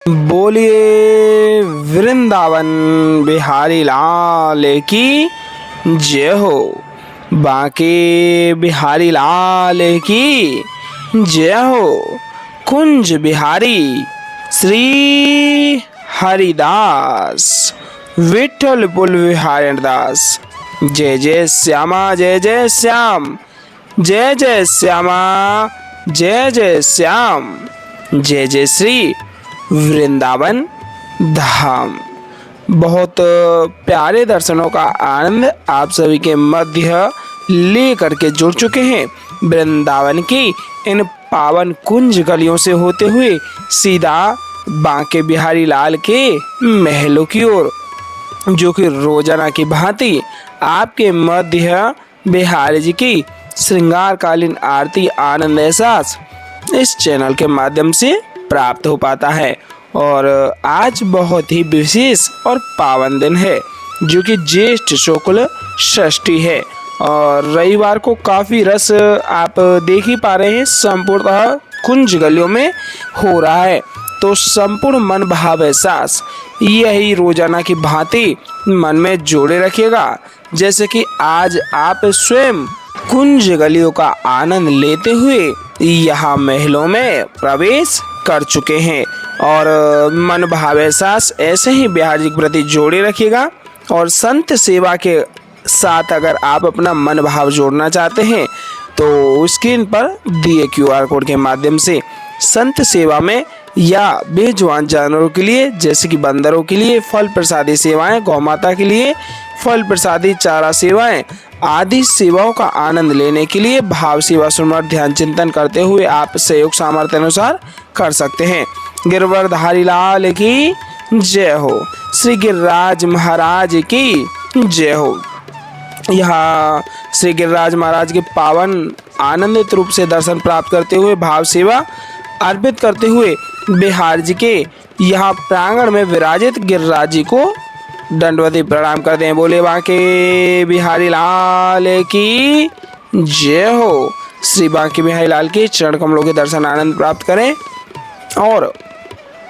बोलिए वृंदावन बिहारी लाल की जय हो। बांके बिहारी लाल की जय हो। कुंज बिहारी श्री हरिदास विठल पुल बिहारी दास। जय जय श्यामा जय जय श्याम, जय जय श्यामा जय जय श्याम, जय जय श्री वृंदावन धाम। बहुत प्यारे दर्शनों का आनंद आप सभी के मध्य लेकर के जुड़ चुके हैं। वृंदावन की इन पावन कुंज गलियों से होते हुए सीधा बांके बिहारी लाल के महलों की ओर, जो कि रोजाना की भांति आपके मध्य बिहारी जी की श्रृंगारकालीन आरती आनंद एहसास इस चैनल के माध्यम से प्राप्त हो पाता है। और आज बहुत ही विशेष और पावन दिन है, जो कि ज्येष्ठ शुक्ल षष्ठी है। और रविवार को काफ़ी रस आप देख ही पा रहे हैं, संपूर्णतः कुंज गलियों में हो रहा है। तो संपूर्ण मन भाव एहसास यही रोजाना की भांति मन में जोड़े रखिएगा, जैसे कि आज आप स्वयं कुंज गलियों का आनंद लेते हुए यहाँ महलों में प्रवेश कर चुके हैं। और मन भाव एहसास ऐसे ही बिहारी जी के प्रति जोड़े रखिएगा। और संत सेवा के साथ अगर आप अपना मन भाव जोड़ना चाहते हैं तो स्क्रीन पर दिए QR कोड के माध्यम से संत सेवा में या बेजुबान जानवरों के लिए जैसे कि बंदरों के लिए फल प्रसादी सेवाएं, गौ माता के लिए फल प्रसादी चारा सेवाएं आदि सेवाओं का आनंद लेने के लिए भाव सेवा सुमर ध्यान चिंतन करते हुए आप सहयोग सामर्थ्य अनुसार कर सकते हैं। गिरवरधारी लाल की जय हो। श्री गिरिराज महाराज की जय हो। यहाँ श्री गिरिराज महाराज के पावन आनंदित रूप से दर्शन प्राप्त करते हुए भाव सेवा अर्पित करते हुए बिहार जी के यहाँ प्रांगण में विराजित गिरिराज जी को दंडवती प्रणाम करते हैं। बोले बांके बिहारी लाल की जय हो। श्री बांके बिहारी लाल के चरण कमलों के दर्शन आनंद प्राप्त करें और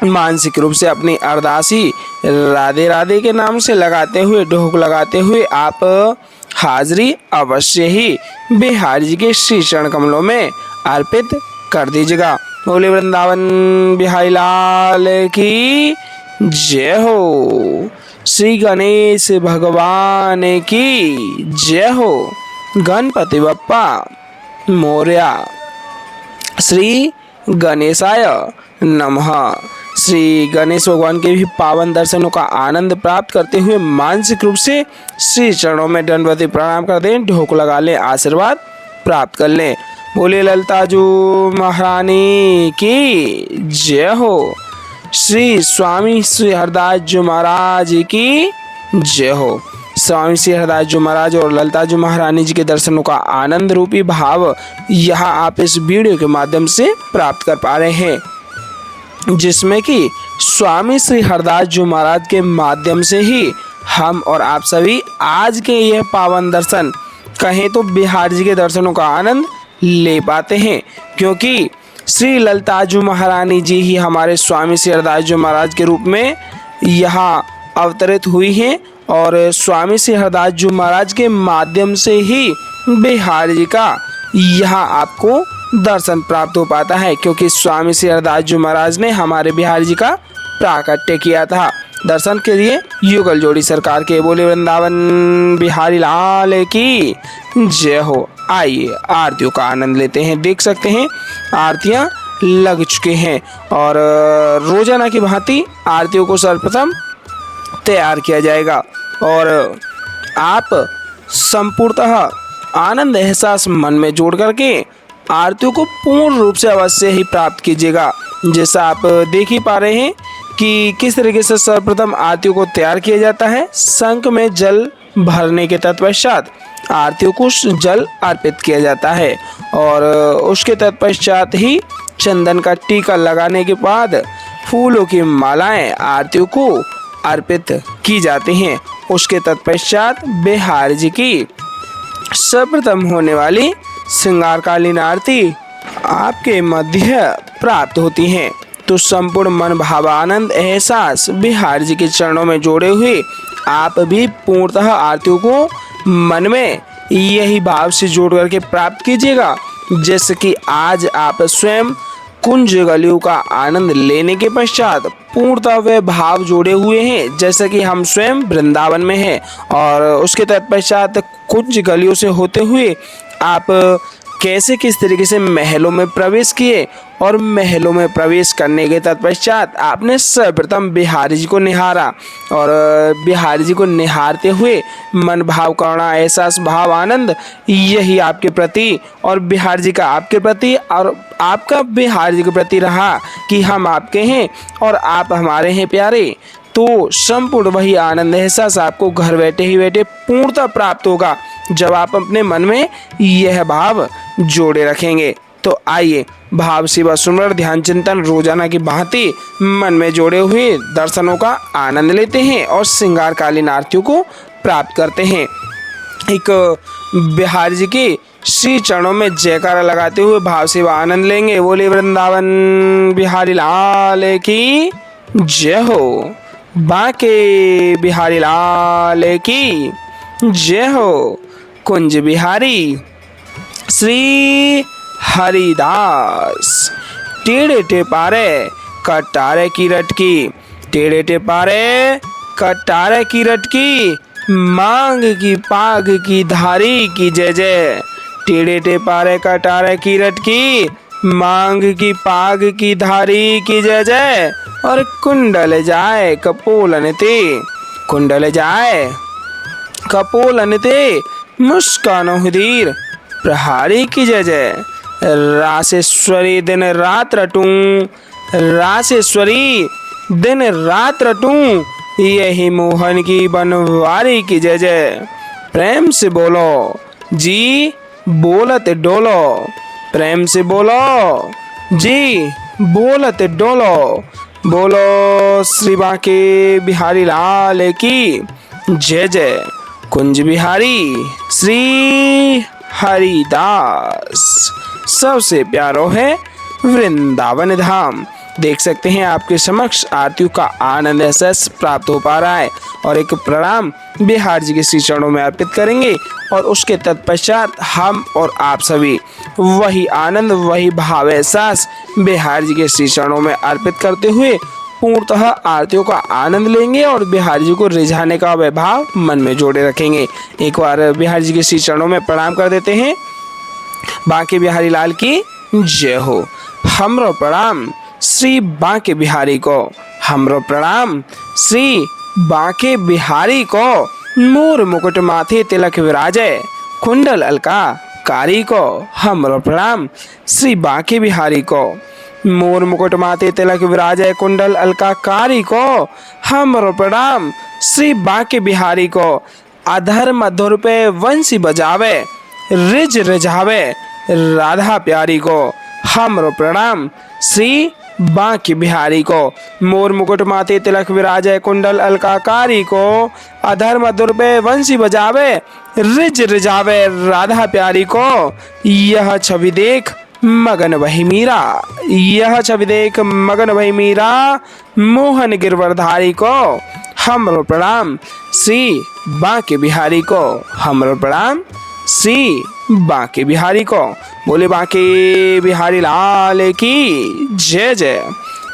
मानसिक रूप से अपनी अरदासी राधे राधे के नाम से लगाते हुए ढोक लगाते हुए आप हाजिरी अवश्य ही बिहारी जी के श्री चरण कमलों में अर्पित कर दीजिएगा। बोले वृंदावन बिहारी लाल की जय हो। श्री गणेश भगवान की जय हो। गणपति बप्पा मोरया। श्री गणेशाय नमः। श्री गणेश भगवान के भी पावन दर्शनों का आनंद प्राप्त करते हुए मानसिक रूप से श्री चरणों में दंडवती प्रणाम कर दें, ढोक लगा लें, आशीर्वाद प्राप्त कर लें। बोले ललताजू महारानी की जय हो। श्री स्वामी श्री हरदास जी महाराज की जय हो। स्वामी श्री हरदास जी महाराज और ललता जी महारानी जी के दर्शनों का आनंद रूपी भाव यहाँ आप इस वीडियो के माध्यम से प्राप्त कर पा रहे हैं, जिसमें कि स्वामी श्री हरदास जी महाराज के माध्यम से ही हम और आप सभी आज के यह पावन दर्शन कहें तो बिहार जी के दर्शनों का आनंद ले पाते हैं, क्योंकि श्री ललताजू महारानी जी ही हमारे स्वामी श्री हरदास जी महाराज के रूप में यहाँ अवतरित हुई हैं। और स्वामी श्री हरदास जी महाराज के माध्यम से ही बिहार जी का यहाँ आपको दर्शन प्राप्त हो पाता है, क्योंकि स्वामी श्री हरदास जी महाराज ने हमारे बिहार जी का प्राकट्य किया था। दर्शन के लिए युगल जोड़ी सरकार के। बोले वृंदावन बिहारी लाल की जय हो। आइए आरतियों का आनंद लेते हैं। देख सकते हैं आरतियां लग चुके हैं और रोजाना की भांति आरतियों को सर्वप्रथम तैयार किया जाएगा और आप संपूर्णतः आनंद एहसास मन में जोड़ करके आरतियों को पूर्ण रूप से अवश्य ही प्राप्त कीजिएगा। जैसा आप देख ही पा रहे हैं कि किस तरीके से सर्वप्रथम आरतियों को तैयार किया जाता है। शंख में जल भरने के तत्पश्चात आरतियों को जल अर्पित किया जाता है और उसके तत्पश्चात ही चंदन का टीका लगाने के बाद फूलों की मालाएं आरतियों को अर्पित की जाती हैं। उसके तत्पश्चात बिहार जी की सर्वप्रथम होने वाली श्रृंगारकालीन आरती आपके मध्य प्राप्त होती हैं। तो संपूर्ण मन भावानंद एहसास बिहारी जी के चरणों में जोड़े हुए आप भी पूर्णतः आरतियों को मन में यही भाव से जोड़ करके प्राप्त कीजिएगा, जैसे कि आज आप स्वयं कुंज गलियों का आनंद लेने के पश्चात पूर्णतः वे भाव जोड़े हुए हैं, जैसे कि हम स्वयं वृंदावन में हैं और उसके तत्पश्चात कुंज गलियों से होते हुए आप कैसे किस तरीके से महलों में प्रवेश किए और महलों में प्रवेश करने के तत्पश्चात आपने सर्वप्रथम बिहारी जी को निहारा और बिहारी जी को निहारते हुए मन भाव करुणा एहसास भाव आनंद यही आपके प्रति और बिहारी जी का आपके प्रति और आपका बिहारी जी के प्रति रहा कि हम आपके हैं और आप हमारे हैं प्यारे। तो संपूर्ण वही आनंद एहसास आपको घर बैठे ही बैठे पूर्णतः प्राप्त होगा जब आप अपने मन में यह भाव जोड़े रखेंगे। तो आइए भाव सेवा सुमरण ध्यान चिंतन रोजाना की भांति मन में जोड़े हुए दर्शनों का आनंद लेते हैं और श्रृंगारकालीन आरतियों को प्राप्त करते हैं। एक बिहारी जी के श्री चरणों में जयकारा लगाते हुए भाव सेवा आनंद लेंगे। बोले वृंदावन बिहारी लाल की जय हो, बांके बिहारी लाल की जय हो, कुंज बिहारी श्री हरिदास। टेढ़े टेपारे कटारे की रटकी, टेढ़े टेपारे कटारे की रटकी, मांग की पाग की धारी की जय जय। टेढ़े टेपारे कटारे की रटकी, मांग की पाग की धारी की जय जय। और कुंडल जाए कपोलन ते, कुंडल जाए कपोलन ते, मुस्कानो हुदीर प्रहारी की जय जय। रासेश्वरी दिन रात रटूं, रासेश्वरी दिन रात रटूं, यही मोहन की बनवारी की जय जय। प्रेम से बोलो जी बोलत डोलो, प्रेम से बोलो जी बोलत डोलो। बोलो श्री बांके बिहारी लाल की जय जय, कुंज बिहारी श्री हरिदास। सबसे प्यारो है वृंदावन धाम। देख सकते हैं आपके समक्ष आरतियों का आनंद एहसास प्राप्त हो पा रहा है और एक प्रणाम बिहारी जी के श्री चरणों में अर्पित करेंगे और उसके तत्पश्चात हम और आप सभी वही आनंद वही भाव एहसास बिहारी जी के श्री चरणों में अर्पित करते हुए पूर्णतः आरतियों का आनंद लेंगे और बिहारी जी को रिझाने का वैभाव मन में जोड़े रखेंगे। एक बार बिहारी जी के श्री चरणों में प्रणाम कर देते हैं। बांके बिहारी लाल की जय हो। हमरो प्रणाम श्री बांके बिहारी को, हमरो प्रणाम श्री बांके बिहारी को। मोर मुकुट माथे तिलक विराजे, कुंडल अलका कारी को, हमरो प्रणाम श्री बांके बिहारी को। मोर मुकुट माथे तिलक विराजे, कुंडल अलका कारी को, हमरो प्रणाम श्री बांके बिहारी को। अधर मधुर पे वंशी बजावे, रिज रिझावे राधा प्यारी को, हमरो प्रणाम श्री बांके बिहारी को। मोर मुकुट माथे तिलक विराजे, कुंडल अलकाकारी को, अधर मधुर पे वंशी बजावे, रिज रिझावे राधा प्यारी को। यह छवि देख मगन वही मीरा, यह छवि देख मगन वही मीरा, मोहन गिरवरधारी को, हमरो प्रणाम श्री बांके बिहारी को, हमरो प्रणाम श्री बांके बिहारी को। बोले बांके बिहारी लाल की जय जय,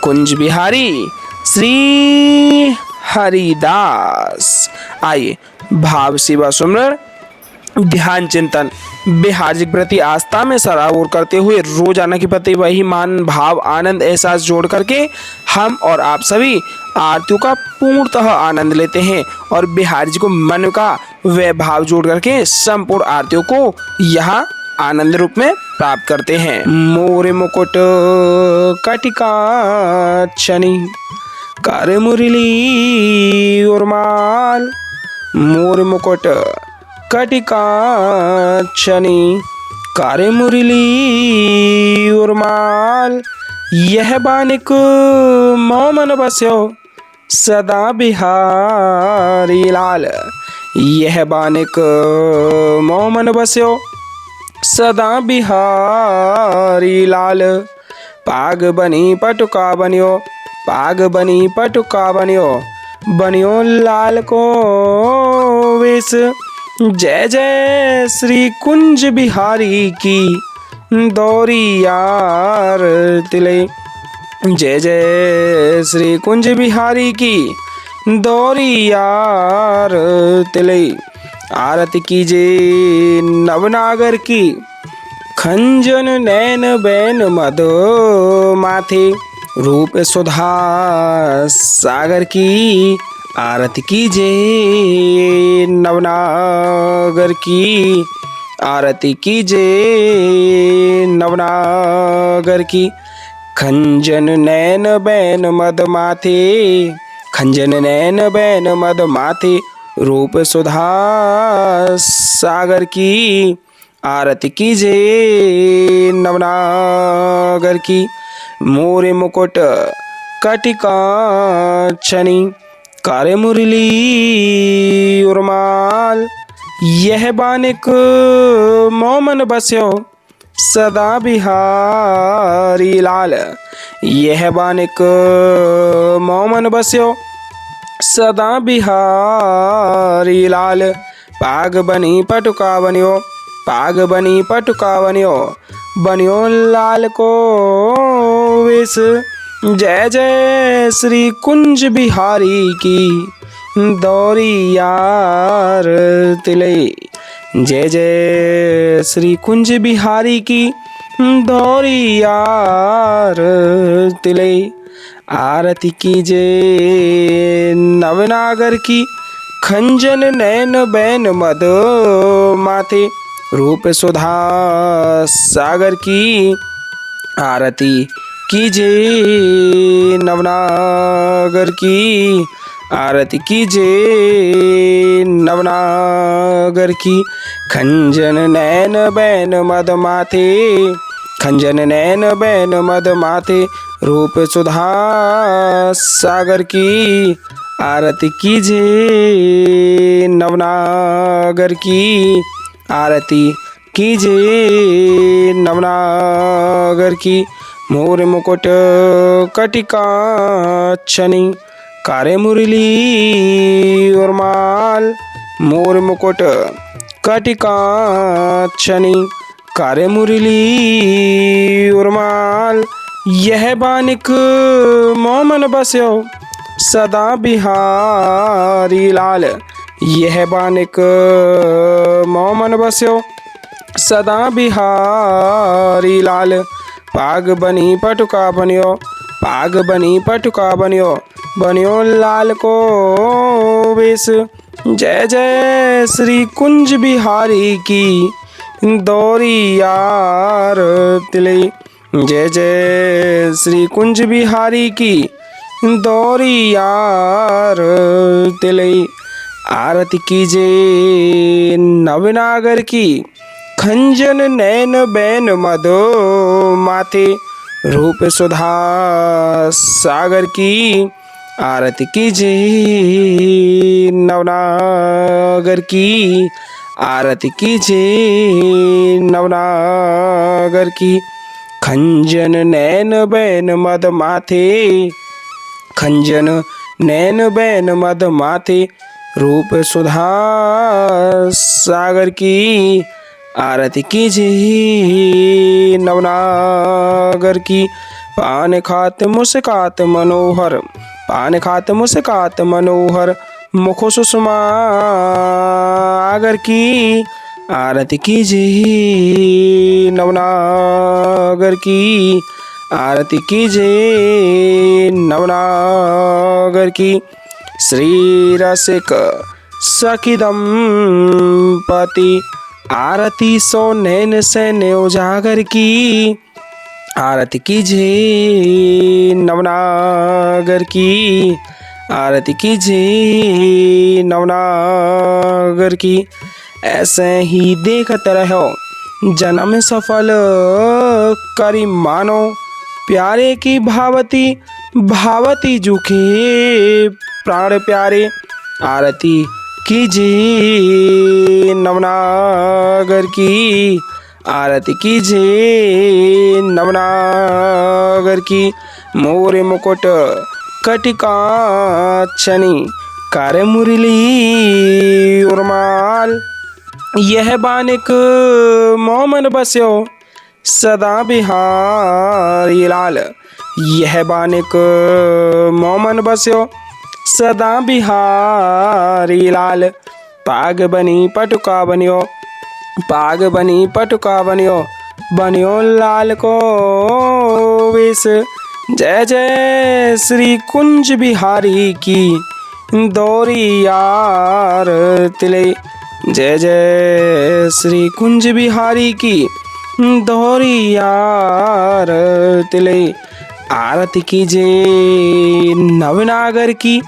कुंज बिहारी श्री हरिदास। आइए भाव सेवा सुमरण ध्यान चिंतन बिहारी जी के प्रति आस्था में सराबोर करते हुए रोजाना के प्रति वही मान भाव आनंद एहसास जोड़ करके हम और आप सभी आरतियों का पूर्णतः आनंद लेते हैं और बिहारी जी को मन का वह भाव जोड़ करके संपूर्ण आरतियों को यहाँ आनंद रूप में प्राप्त करते हैं। मोरे मुकुट कटिका छनी, कर मुरली उर्माल, मोरे मुकुट कटिका छनी, कर मुरली उर्माल। यह बानिक मोमन बस्यो सदा बिहारी लाल, यह बानिक मोमन बस्यो सदा बिहारी लाल। पाग बनी पटुका बनियो, पाग बनी पटुका बनियो, बनियो लाल को वेश। जय जय श्री कुंज बिहारी की दौरी यार तिले। जय जय श्री कुंज बिहारी की दौरी यार तिले। आरती कीजे नवनागर की खंजन नैन बैन मदो माथे, रूप सुधा सागर की। आरती कीजे नवनागर की, आरती कीजे नवनागर की। खंजन नैन बैन मद माथे, खंजन नैन बैन मद माथे, रूप सुधा सागर की। आरती कीजे नवनागर की। मोरे मुकुट कटिका छनी, कारे मुरली उर्माल। यह बानिक मोमन बस्यो सदा बिहारी लाल। यह बानिक मोमन बस्यो सदा बिहारी लाल। पाग बनी पटुका बनियो, पाग बनी पटुका बनियो, बनियो लाल को वेश। जय जय श्री कुंज बिहारी की दौरी यार तिले। जय जय श्री कुंज बिहारी की दौरी यार तिले। आरती कीजे नवनागर की खंजन नैन बैन मद माथे, रूप सुधा सागर की। आरती कीजे नवनागर की, आरती कीजे नवनागर की। खंजन नैन बैन मद माथे, खंजन नैन बैन मद माथे, रूप सुधा सागर की। आरती कीजे नवनागर की, आरती कीजे नवनागर की। मोर मुकुट कटिका छनी, कारे मुरली उर्माल। मोर मुकुट कटिका छनी, कारे मुरली उर्माल। यह बानिक मोमन बस्यो सदा बिहारी लाल। यह बानिक मोमन बस्यो सदा बिहारी लाल। पाग बनी पटुका बनियो, पाग बनी पटुका बनियो, बनियो लाल को वेश। जय जय श्री कुंज बिहारी की दौरी यार तिले। जय जय श्री कुंज बिहारी की दौरी यार तिले। आरती कीजे नवनागर की खंजन नैन बैन मदो माथे, रूप सुधा सागर की। आरती कीजे नवनागर की, आरती कीजे नवनागर की। खंजन नैन बैन मद माथे, खंजन नैन बैन मद माथे, रूप सुधा सागर की। आरती कीजे नवनागर की। पान खात मुस्कात मनोहर, पान खात मुस्कात मनोहर, मुख सुषमा आगर की। आरती कीजे नवनागर की, आरती कीजे नवनागर की। श्री रसिक सखी दंपति, आरती सो नैन सैन उजागर की। आरती कीजे नवनागर की, आरती कीजे नवनागर की। ऐसे ही देखत रहो जन्म सफल करी मानो, प्यारे की भावती भावती जुखे प्राण प्यारे। आरती कीजे नवनागर की, आरती कीजे नवनागर की। मोरे मुकुट कटिकाक्षनी कर मुरली उर्माल। यह बानिक मोमन बस्यो सदा बिहारी लाल। यह बानिक मोमन बस्यो सदा बिहारी लाल। पाग बनी पटुका बनियो पाग बनी पटुका बनियो बनियो लाल को वेश। जय जय श्री कुंज बिहारी की दौरी यार तिले। जय जय श्री कुंज बिहारी की दौरी यार तिले। आरती कीजे नवनागर की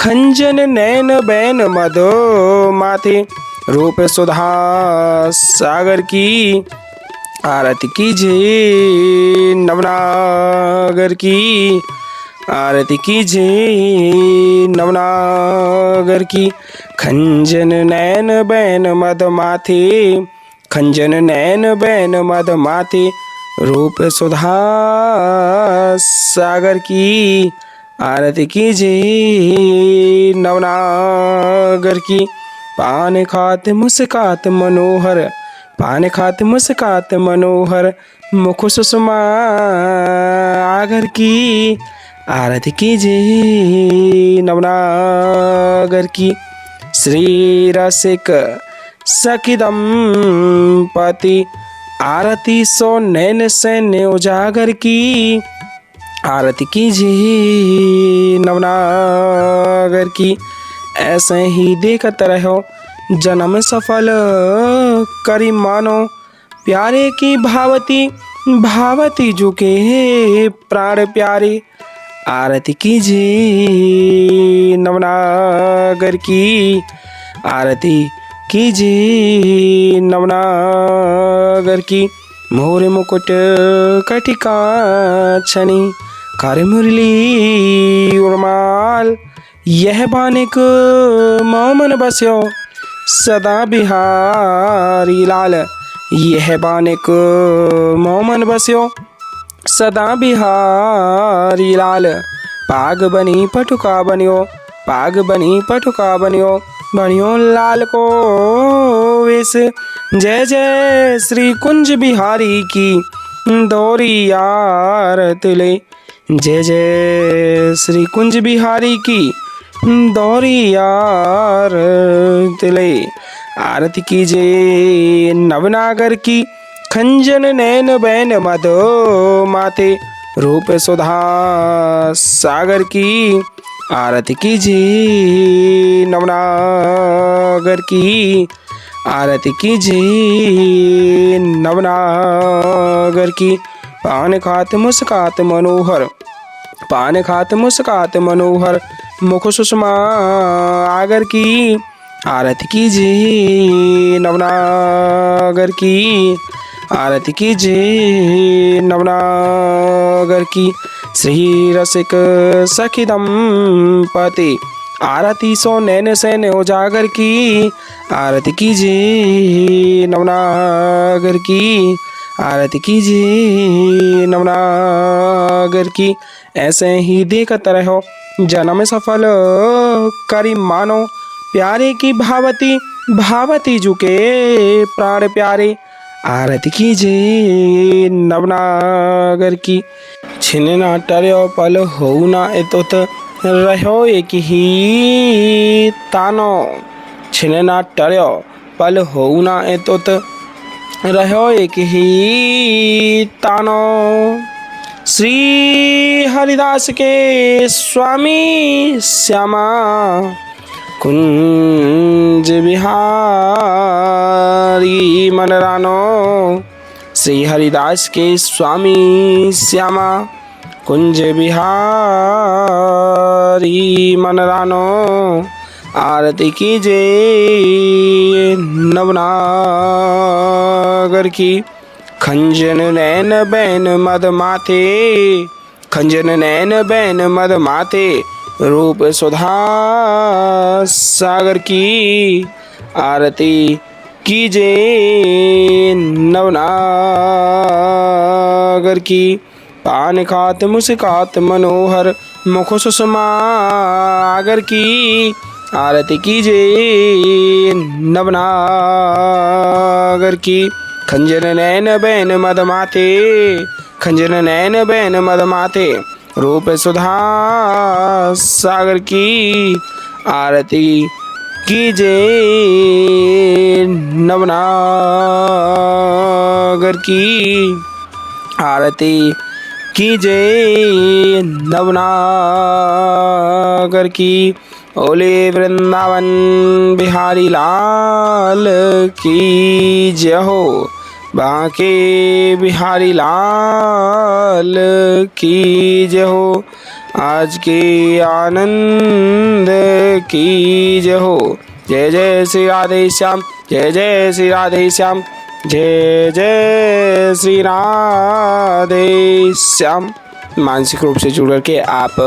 खंजन नैन बैन मधो माथे रूप सुधा सागर की। आरती कीजे नवनागर की। आरती कीजे नवनागर की। खंजन नैन बैन मद माथे खंजन नैन बैन मद माथे रूप सुधा सागर की। आरती कीजे नवनागर की। पान खात मुस्कात मनोहर पान खात मुस्कात मनोहर मुख सुषमा आगर की। आरती कीजे नवनागर की। श्री रसिक सखी दंपति आरती सो नैन सैन्य उजागर की। आरती कीजे नवनागर की। ऐसे ही देखत रहो जन्म सफल करी मानो प्यारे की भावती भावती झुके प्राण प्यारे। आरती कीजे नवनागर की। आरती कीजे नवनागर की। मोरे मुकुट कटिकाक्षनी कर मुरली उर्माल। यह बानिक मोमन बस्यो सदा बिहारी लाल। यह बानिक मोमन बस्यो सदा बिहारी लाल। पाग बनी पटुका बनियो पाग बनी पटुका बनियो बनियो लाल को वेश। जय जय श्री कुंज बिहारी की दौरी यार तिले। जय जय श्री कुंज बिहारी की दौरी यार तिले। आरती कीजे नवनागर की खंजन नैन बैन मधो माथे रूप सुधा सागर की। आरती कीजे नवनागर की। आरती कीजे नवनागर की। पान खात मुस्कात मनोहर पान खात मुस्कात मनोहर मुख सुषमा आगर की। आरती कीजे नवनागर की। आरती कीजे नवनागर की। श्री रसिक सखी दंपति आरती सो नैन सैन उजागर की। आरती कीजे नवनागर की। आरती कीजे नवनागर की। ऐसे ही देखत रहो जन्म सफल करी मानो प्यारे की भावती भावती झुके प्राण प्यारे। आरती कीजे नवनागर की। छिन ना टर्यो पल हो ना एतोत रहो एक ही तानो। छिन ना टर्यो पल हो ना एतोत रहो एक ही तानो। श्री हरिदास के स्वामी श्यामा कुंज बिहारी मन रानो। श्री हरिदास के स्वामी श्यामा कुंज बिहारी मन रानो। आरती कीजे नवनागर की। खंजन नैन बैन मद माथे खंजन नैन बैन मद माथे रूप सुधा सागर की। आरती कीजिए नवनागर की। पान खात मुस्कात मनोहर मुख सुषमागर की। आरती कीजिए नवनागर की। खंजर नैन बैन मदमाते, खंजर नैन बैन मदमाते, रूप सुधा सागर की। आरती कीजिए नवनागर की। आरती कीजिए नवनागर की। ओले वृंदावन बिहारी लाल की जय हो। बांके बिहारी लाल की जय हो। आज के आनंद की जय हो। जय जय श्री राधे श्याम, जय जय श्री राधे श्याम, जय जय श्री राधे श्याम। मानसिक रूप से जुड़ करके आप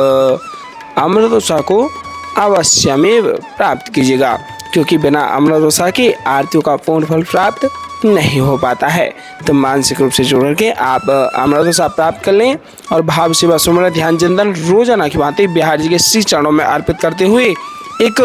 अमृतोत्साह को अवश्यमेव प्राप्त कीजिएगा, क्योंकि बिना अमृतोत्साह के आरतियों का पूर्ण फल प्राप्त नहीं हो पाता है। तो मानसिक रूप से जुड़ करके आप अमृतोत्साह प्राप्त कर लें और भाव सेवा सुमरन ध्यान चिंतन रोजाना की भांति बिहार जी के श्री चरणों में अर्पित करते हुए एक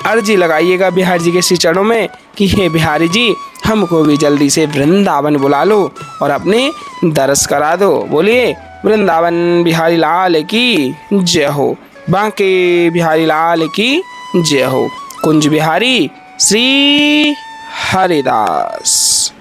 अर्जी लगाइएगा बिहार जी के श्री चरणों में कि हे बिहारी जी, हमको भी जल्दी से वृंदावन बुला लो और अपने दर्श करा दो। बोलिए वृंदावन बिहारी लाल की जय हो। बांके बिहारी लाल की जय हो। कुंज बिहारी श्री हरिदास।